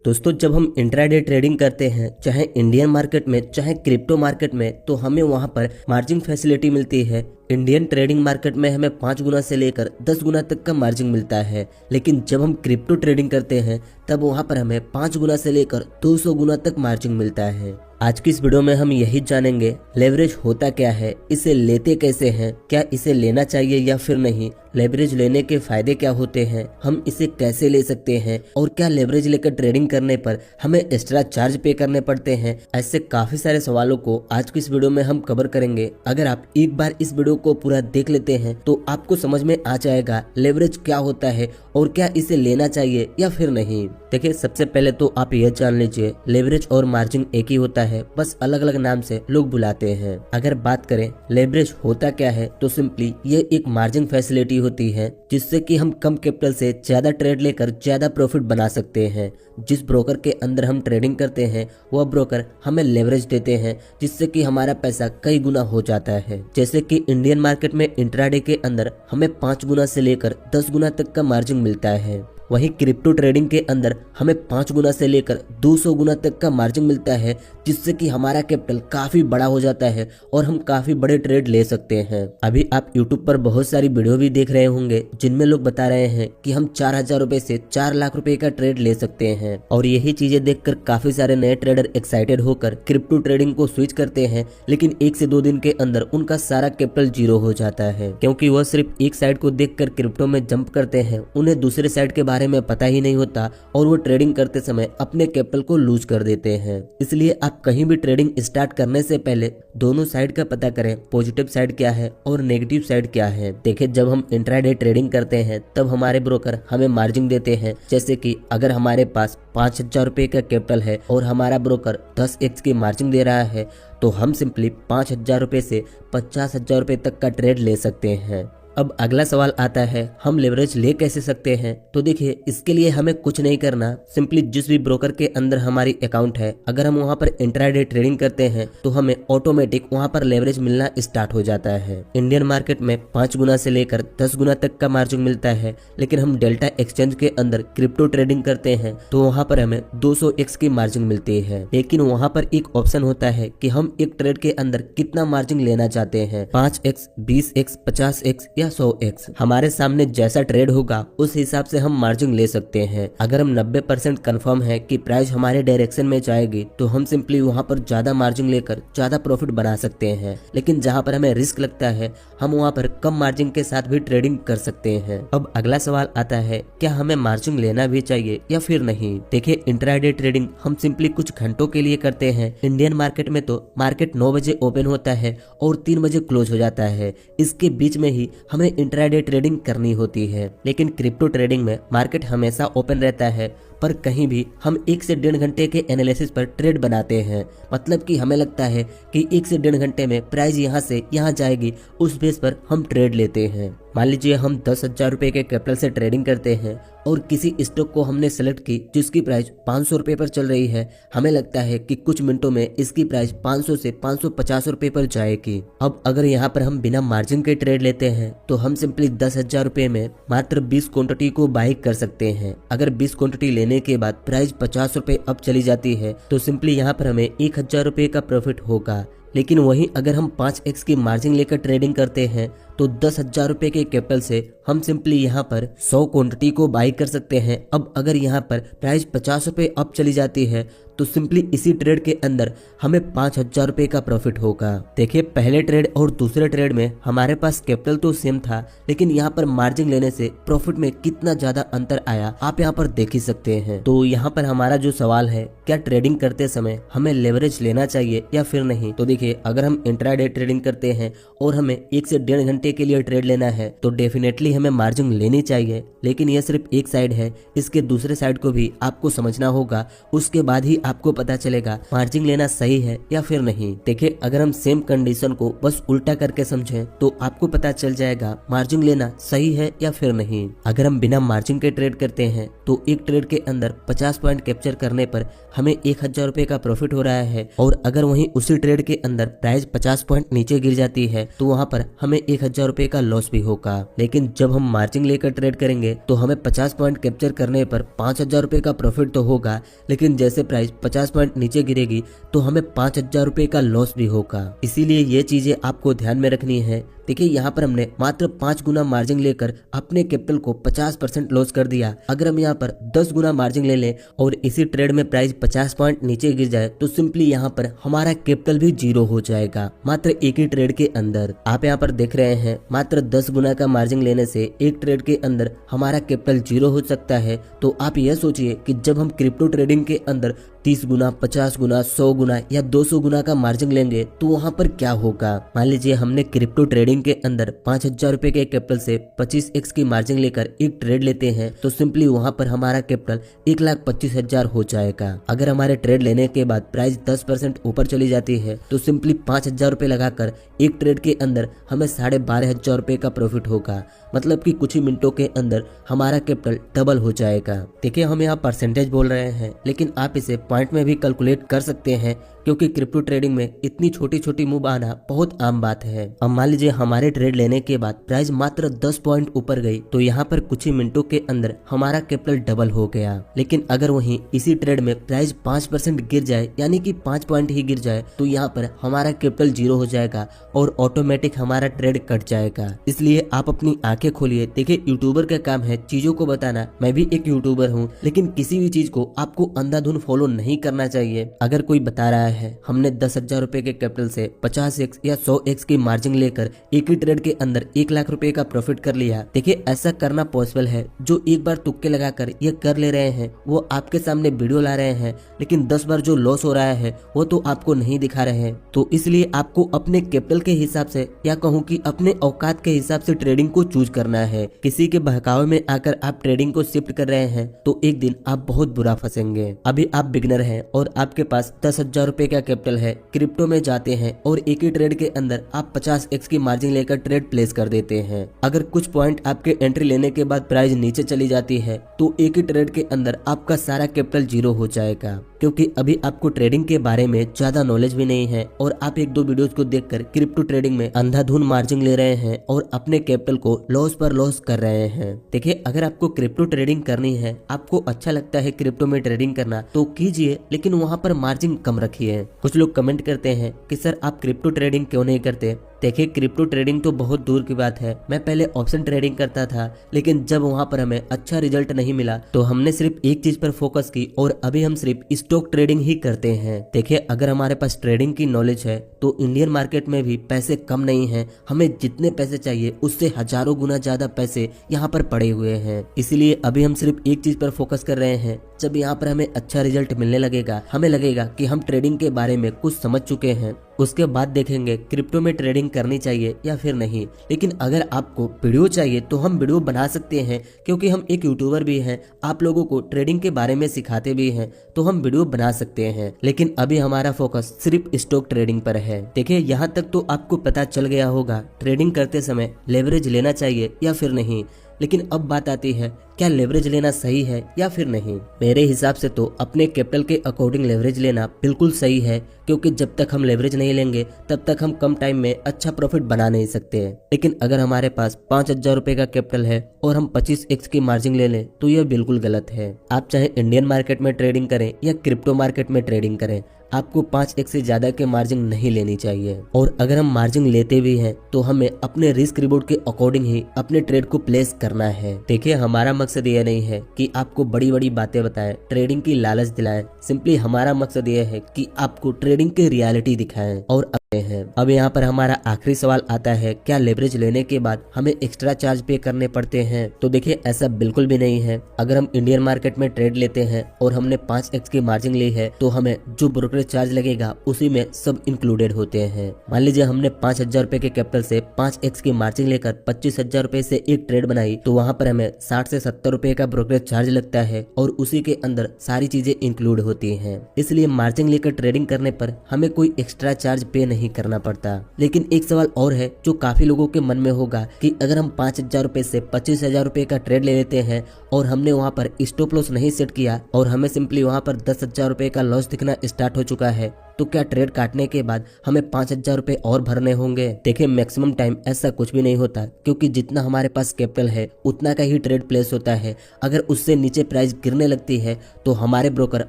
दोस्तों, जब हम इंट्राडे ट्रेडिंग करते हैं, चाहे इंडियन मार्केट में चाहे क्रिप्टो मार्केट में, तो हमें वहां पर मार्जिन फैसिलिटी मिलती है। इंडियन ट्रेडिंग मार्केट में हमें 5 गुना से लेकर 10 गुना तक का मार्जिन मिलता है, लेकिन जब हम क्रिप्टो ट्रेडिंग करते हैं तब वहां पर हमें 5 गुना से लेकर 200 गुना तक मार्जिन मिलता है। आज की इस वीडियो में हम यही जानेंगे लेवरेज होता क्या है, इसे लेते कैसे हैं, क्या इसे लेना चाहिए या फिर नहीं, लेवरेज लेने के फायदे क्या होते हैं, हम इसे कैसे ले सकते हैं और क्या लेवरेज लेकर ट्रेडिंग करने पर हमें एक्स्ट्रा चार्ज पे करने पड़ते हैं। ऐसे काफी सारे सवालों को आज की इस वीडियो में हम कवर करेंगे। अगर आप एक बार इस वीडियो को पूरा देख लेते हैं तो आपको समझ में आ जाएगा लेवरेज क्या होता है और क्या इसे लेना चाहिए या फिर नहीं। देखिए, सबसे पहले तो आप यह जान लीजिए लेवरेज और मार्जिन एक ही होता है, बस अलग अलग नाम से लोग बुलाते हैं। अगर बात करें लेवरेज होता क्या है, तो सिंपली ये एक मार्जिन फैसिलिटी होती है जिससे कि हम कम कैपिटल से ज्यादा ट्रेड लेकर ज्यादा प्रॉफिट बना सकते हैं। जिस ब्रोकर के अंदर हम ट्रेडिंग करते हैं वह ब्रोकर हमें लेवरेज देते हैं जिससे कि हमारा पैसा कई गुना हो जाता है। जैसे कि इंडियन मार्केट में इंट्राडे के अंदर हमें 5 गुना से लेकर 10 गुना तक का मार्जिन मिलता है। वहीं क्रिप्टो ट्रेडिंग के अंदर हमें 5 गुना से लेकर 200 गुना तक का मार्जिन मिलता है, जिससे कि हमारा कैपिटल काफी बड़ा हो जाता है और हम काफी बड़े ट्रेड ले सकते हैं। अभी आप YouTube पर बहुत सारी वीडियो भी देख रहे होंगे जिनमें लोग बता रहे हैं कि हम 4,000 रुपए से 4 लाख रुपए का ट्रेड ले सकते हैं, और यही चीजें देखकर काफी सारे नए ट्रेडर एक्साइटेड होकर क्रिप्टो ट्रेडिंग को स्विच करते हैं, लेकिन 1 से 2 दिन के अंदर उनका सारा कैपिटल जीरो हो जाता है, क्योंकि वह सिर्फ एक साइड को देखकर क्रिप्टो में जंप करते हैं। उन्हें दूसरे साइड के बारे में पता ही नहीं होता और वो ट्रेडिंग करते समय अपने कैपिटल को लूज कर देते हैं। इसलिए आप कहीं भी ट्रेडिंग स्टार्ट करने से पहले दोनों साइड का पता करें, पॉजिटिव साइड क्या है और नेगेटिव साइड क्या है। देखिए, जब हम इंट्राडे ट्रेडिंग करते हैं तब हमारे ब्रोकर हमें मार्जिन देते हैं। जैसे कि अगर हमारे पास 5,000 रुपए का कैपिटल है और हमारा ब्रोकर 10x की मार्जिन दे रहा है, तो हम सिंपली 5,000 रुपए से 50,000 रुपए तक का ट्रेड ले सकते हैं। अब अगला सवाल आता है, हम लेवरेज ले कैसे सकते हैं। तो देखिए, इसके लिए हमें कुछ नहीं करना, सिंपली जिस भी ब्रोकर के अंदर हमारी अकाउंट है, अगर हम वहां पर इंट्राडे ट्रेडिंग करते हैं तो हमें ऑटोमेटिक वहां पर लेवरेज मिलना स्टार्ट हो जाता है। इंडियन मार्केट में 5 गुना से लेकर 10 गुना तक का मार्जिन मिलता है, लेकिन हम डेल्टा एक्सचेंज के अंदर क्रिप्टो ट्रेडिंग करते हैं तो वहां पर हमें 200x की मार्जिन मिलती है। लेकिन वहां पर एक ऑप्शन होता है कि हम एक ट्रेड के अंदर कितना मार्जिन लेना चाहते हैं, 5x, 20x, 50x या 100x। हमारे सामने जैसा ट्रेड होगा उस हिसाब से हम मार्जिन ले सकते हैं। अगर हम 90% कंफर्म है कि प्राइस हमारे डायरेक्शन में जाएगी तो हम सिंपली वहां पर ज्यादा मार्जिन लेकर ज्यादा प्रॉफिट बना सकते हैं, लेकिन जहां पर हमें रिस्क लगता है हम वहां पर कम मार्जिन के साथ भी ट्रेडिंग कर सकते हैं। अब अगला सवाल आता है, क्या हमें मार्जिन लेना भी चाहिए या फिर नहीं। देखिए, इंट्राडे ट्रेडिंग हम सिंपली कुछ घंटों के लिए करते हैं। इंडियन मार्केट में तो मार्केट 9 बजे ओपन होता है और 3 बजे क्लोज हो जाता है। इसके बीच में ही हमें इंट्राडे ट्रेडिंग करनी होती है, लेकिन क्रिप्टो ट्रेडिंग में मार्केट हमेशा ओपन रहता है, पर कहीं भी हम 1 से 1.5 घंटे के एनालिसिस पर ट्रेड बनाते हैं। मतलब कि हमें लगता है कि 1 से 1.5 घंटे में प्राइस यहाँ से यहाँ जाएगी, उस बेस पर हम ट्रेड लेते हैं। मान लीजिए हम 10,000 रुपए के कैपिटल से ट्रेडिंग करते हैं और किसी स्टॉक को हमने सेलेक्ट की जिसकी प्राइस 500 रुपए पर चल रही है। हमें लगता है कि कुछ मिनटों में इसकी प्राइस 500 से 550 रुपए पर जाएगी। अब अगर यहाँ पर हम बिना मार्जिन के ट्रेड लेते हैं तो हम सिंपली 10,000 रुपए में मात्र 20 क्वांटिटी को बाई कर सकते हैं। अगर 20 क्वांटिटी लेने के बाद प्राइस 50 रुपए अब चली जाती है तो सिंपली यहाँ पर हमें 1,000 रुपए का प्रॉफिट होगा। लेकिन वहीं अगर हम 5x की मार्जिन लेकर ट्रेडिंग करते हैं तो 10,000 रुपए के कैपिटल से हम सिंपली यहाँ पर 100 क्वांटिटी को बाई कर सकते हैं। अब अगर यहाँ पर प्राइस 50 रुपए अब चली जाती है तो सिंपली इसी ट्रेड के अंदर हमें 5,000 रुपए का प्रॉफिट होगा। देखिए, पहले ट्रेड और दूसरे ट्रेड में हमारे पास कैपिटल तो सेम था, लेकिन यहाँ पर मार्जिन लेने से प्रॉफिट में कितना ज्यादा अंतर आया आप यहाँ पर देख ही सकते हैं। तो यहाँ पर हमारा जो सवाल है, क्या ट्रेडिंग करते समय हमें लेवरेज लेना चाहिए या फिर नहीं। तो देखिए, अगर हम इंट्राडे ट्रेडिंग करते हैं और हमें 1 से 1.5 घंटे के लिए ट्रेड लेना है तो डेफिनेटली हमें मार्जिन लेनी चाहिए, लेकिन यह सिर्फ एक साइड है, इसके दूसरे साइड को भी आपको समझना होगा। उसके बाद ही आपको पता चलेगा मार्जिन लेना सही है या फिर नहीं। देखिए, अगर हम सेम कंडीशन को बस उल्टा करके समझें तो आपको पता चल जाएगा मार्जिन लेना सही है या फिर नहीं। अगर हम बिना मार्जिन के ट्रेड करते हैं तो एक ट्रेड के अंदर 50 पॉइंट कैप्चर करने पर हमें 1,000 रुपए का प्रॉफिट हो रहा है, और अगर वहीं उसी ट्रेड के अंदर प्राइस 50 पॉइंट नीचे गिर जाती है तो वहां पर हमें 1,000 5000 रुपए का लॉस भी होगा। लेकिन जब हम मार्जिन लेकर ट्रेड करेंगे तो हमें 50 पॉइंट कैप्चर करने पर 5000 रुपए का प्रॉफिट तो होगा, लेकिन जैसे प्राइस 50 पॉइंट नीचे गिरेगी तो हमें 5000 रुपए का लॉस भी होगा। इसीलिए ये चीजें आपको ध्यान में रखनी है। देखिए यहाँ पर हमने मात्र 5 गुना मार्जिन लेकर अपने कैपिटल को 50% लॉस कर दिया। अगर हम यहाँ पर 10 गुना मार्जिन ले लें और इसी ट्रेड में प्राइस 50 पॉइंट नीचे गिर जाए तो सिंपली यहाँ पर हमारा कैपिटल भी 0 हो जाएगा मात्र एक ही ट्रेड के अंदर। आप यहाँ पर देख रहे हैं मात्र 10 गुना का मार्जिन लेने से एक ट्रेड के अंदर हमारा कैपिटल 0 हो सकता है। तो आप यह सोचिए कि जब हम क्रिप्टो ट्रेडिंग के अंदर 30 गुना, 50 गुना, 100 गुना या 200 गुना का मार्जिन लेंगे तो वहाँ पर क्या होगा। मान लीजिए हमने क्रिप्टो ट्रेडिंग के अंदर 5000 रुपए के कैपिटल से 25x की मार्जिन लेकर एक ट्रेड लेते हैं तो सिंपली वहाँ पर हमारा कैपिटल 1,25,000 हो जाएगा। अगर हमारे ट्रेड लेने के बाद प्राइस 10% ऊपर चली जाती है तो सिंपली 5000 रुपए लगाकर एक ट्रेड के अंदर हमें 12,500 रुपए का प्रॉफिट होगा। मतलब कि कुछ ही मिनटों के अंदर हमारा कैपिटल डबल हो जाएगा। देखिए हम यहाँ परसेंटेज बोल रहे हैं, लेकिन आप इसे पॉइंट में भी कैलकुलेट कर सकते हैं क्योंकि क्रिप्टो ट्रेडिंग में इतनी छोटी छोटी मूव आना बहुत आम बात है। अब मान लीजिए हमारे ट्रेड लेने के बाद प्राइस मात्र 10 पॉइंट ऊपर गई तो यहाँ पर कुछ ही मिनटों के अंदर हमारा कैपिटल डबल हो गया। लेकिन अगर वहीं इसी ट्रेड में प्राइस 5% गिर जाए, यानी कि 5 पॉइंट ही गिर जाए, तो यहाँ पर हमारा कैपिटल 0 हो जाएगा और ऑटोमेटिक हमारा ट्रेड कट जाएगा। इसलिए आप अपनी आंखें खोलिए। देखिए यूट्यूबर का काम है चीजों को बताना, मैं भी एक यूट्यूबर हूँ, लेकिन किसी भी चीज को आपको अंधाधुंध फॉलो नहीं करना चाहिए। अगर कोई बता रहा है हमने 10,000 रुपए के कैपिटल से 50x या 100x की मार्जिन लेकर एक ही ट्रेड के अंदर 1 लाख रुपए का प्रॉफिट कर लिया, देखिए ऐसा करना पॉसिबल है। जो एक बार तुक्के लगाकर ये कर ले रहे हैं वो आपके सामने वीडियो ला रहे हैं, लेकिन 10 बार जो लॉस हो रहा है वो तो आपको नहीं दिखा रहे हैं। तो इसलिए आपको अपने कैपिटल के हिसाब से या कहूँ कि अपने औकात के हिसाब से ट्रेडिंग को चूज करना है। किसी के बहकावे में आकर आप ट्रेडिंग को शिफ्ट कर रहे हैं तो एक दिन आप बहुत बुरा फंसेंगे। अभी आप बिगनर हैं और आपके पास 10,000 रुपए का कैपिटल है, क्रिप्टो में जाते हैं और एक ही ट्रेड के अंदर आप 50x की मार्जिन लेकर ट्रेड प्लेस कर देते हैं। अगर कुछ पॉइंट आपके एंट्री लेने के बाद प्राइस नीचे चली जाती है तो एक ही ट्रेड के अंदर आपका सारा कैपिटल 0 हो जाएगा, क्योंकि अभी आपको ट्रेडिंग के बारे में ज्यादा नॉलेज भी नहीं है और आप एक दो वीडियोस को देखकर क्रिप्टो ट्रेडिंग में अंधाधुंध मार्जिन ले रहे हैं और अपने कैपिटल को लॉस पर लॉस कर रहे हैं। देखिए अगर आपको क्रिप्टो ट्रेडिंग करनी है, आपको अच्छा लगता है क्रिप्टो में ट्रेडिंग करना तो कीजिए, लेकिन वहाँ पर मार्जिन कम रखिए। कुछ लोग कमेंट करते हैं कि सर आप क्रिप्टो ट्रेडिंग क्यों नहीं करते। देखिए क्रिप्टो ट्रेडिंग तो बहुत दूर की बात है। मैं पहले ऑप्शन ट्रेडिंग करता था, लेकिन जब वहाँ पर हमें अच्छा रिजल्ट नहीं मिला तो हमने सिर्फ एक चीज पर फोकस की और अभी हम सिर्फ स्टॉक ट्रेडिंग ही करते हैं। देखिए अगर हमारे पास ट्रेडिंग की नॉलेज है तो इंडियन मार्केट में भी पैसे कम नहीं है। हमें जितने पैसे चाहिए उससे हजारों गुना ज्यादा पैसे यहाँ पर पड़े हुए हैं। इसलिए अभी हम सिर्फ एक चीज पर फोकस कर रहे हैं। जब यहाँ पर हमें अच्छा रिजल्ट मिलने लगेगा, हमें लगेगा कि हम ट्रेडिंग के बारे में कुछ समझ चुके हैं, उसके बाद देखेंगे क्रिप्टो में ट्रेडिंग करनी चाहिए या फिर नहीं। लेकिन अगर आपको वीडियो चाहिए तो हम वीडियो बना सकते हैं, क्योंकि हम एक यूट्यूबर भी हैं, आप लोगों को ट्रेडिंग के बारे में सिखाते भी हैं, तो हम वीडियो बना सकते हैं। लेकिन अभी हमारा फोकस सिर्फ स्टॉक ट्रेडिंग पर है। देखिए यहाँ तक तो आपको पता चल गया होगा ट्रेडिंग करते समय लेवरेज लेना चाहिए या फिर नहीं। लेकिन अब बात आती है क्या लेवरेज लेना सही है या फिर नहीं। मेरे हिसाब से तो अपने कैपिटल के अकॉर्डिंग लेवरेज लेना बिल्कुल सही है, क्योंकि जब तक हम लेवरेज नहीं लेंगे तब तक हम कम टाइम में अच्छा प्रॉफिट बना नहीं सकते। लेकिन अगर हमारे पास 5,000 रुपए का कैपिटल है और हम 25x की मार्जिन ले लें तो यह बिल्कुल गलत है। आप चाहे इंडियन मार्केट में ट्रेडिंग करें या क्रिप्टो मार्केट में ट्रेडिंग करें, आपको 5x से ज्यादा के मार्जिन नहीं लेनी चाहिए। और अगर हम मार्जिन लेते भी हैं तो हमें अपने रिस्क रिवॉर्ड के अकॉर्डिंग ही अपने ट्रेड को प्लेस करना है। देखिए हमारा मकसद ये नहीं है कि आपको बड़ी बड़ी बातें बताएं, ट्रेडिंग की लालच दिलाएं। सिंपली हमारा मकसद ये है कि आपको ट्रेडिंग की रियलिटी दिखाएं और हैं। अब यहाँ पर हमारा आखिरी सवाल आता है, क्या लेवरेज लेने के बाद हमें एक्स्ट्रा चार्ज पे करने पड़ते हैं। तो देखिए ऐसा बिल्कुल भी नहीं है। अगर हम इंडियन मार्केट में ट्रेड लेते हैं और हमने 5x की मार्जिन ली है तो हमें जो ब्रोकरेज चार्ज लगेगा उसी में सब इंक्लूडेड होते हैं। मान लीजिए हमने 5,000 रुपए के कैपिटल से 5x की मार्जिन लेकर 25,000 रुपए से एक ट्रेड बनाई तो वहाँ पर हमें 60 से 70 रुपए का ब्रोकरेज चार्ज लगता है और उसी के अंदर सारी चीजें इंक्लूड होती है। इसलिए मार्जिन लेकर ट्रेडिंग करने पर हमें कोई एक्स्ट्रा चार्ज पे नहीं करना पड़ता। लेकिन एक सवाल और है जो काफी लोगों के मन में होगा कि अगर हम 5,000 रुपए से 25,000 रुपए का ट्रेड ले लेते हैं और हमने वहां पर स्टॉप लॉस नहीं सेट किया और हमें सिंपली वहां पर 10,000 रुपए का लॉस दिखना स्टार्ट हो चुका है तो क्या ट्रेड काटने के बाद हमें 5,000 रुपए और भरने होंगे? देखिए मैक्सिमम टाइम ऐसा कुछ भी नहीं होता, क्योंकि जितना हमारे पास कैपिटल है उतना का ही ट्रेड प्लेस होता है। अगर उससे नीचे प्राइस गिरने लगती है तो हमारे ब्रोकर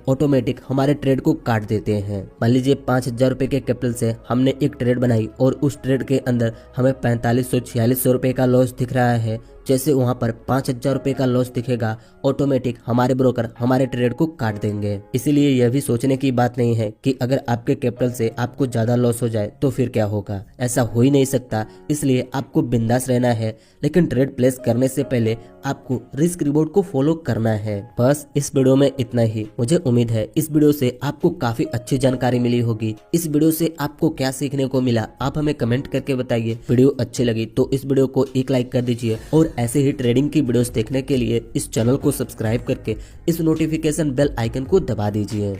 ऑटोमेटिक हमारे ट्रेड को काट देते हैं। मान लीजिए 5,000 रुपए के कैपिटल से हमने एक ट्रेड बनाई और उस ट्रेड के अंदर हमें 4500-4600 रुपए का लॉस दिख रहा है। जैसे वहां पर 5,000 रुपए का लॉस दिखेगा, ऑटोमेटिक हमारे ब्रोकर हमारे ट्रेड को काट देंगे। इसीलिए यह भी सोचने की बात नहीं है कि अगर आपके कैपिटल से आपको ज्यादा लॉस हो जाए तो फिर क्या होगा। ऐसा हो ही नहीं सकता, इसलिए आपको बिंदास रहना है। लेकिन ट्रेड प्लेस करने से पहले आपको रिस्क रिवॉर्ड को फॉलो करना है। बस इस वीडियो में इतना ही। मुझे उम्मीद है इस वीडियो से आपको काफी अच्छी जानकारी मिली होगी। इस वीडियो से आपको क्या सीखने को मिला आप हमें कमेंट करके बताइए। वीडियो अच्छी लगी तो इस वीडियो को एक लाइक कर दीजिए और ऐसे ही ट्रेडिंग की वीडियोस देखने के लिए इस चैनल को सब्सक्राइब करके इस नोटिफिकेशन बेल आइकन को दबा दीजिए।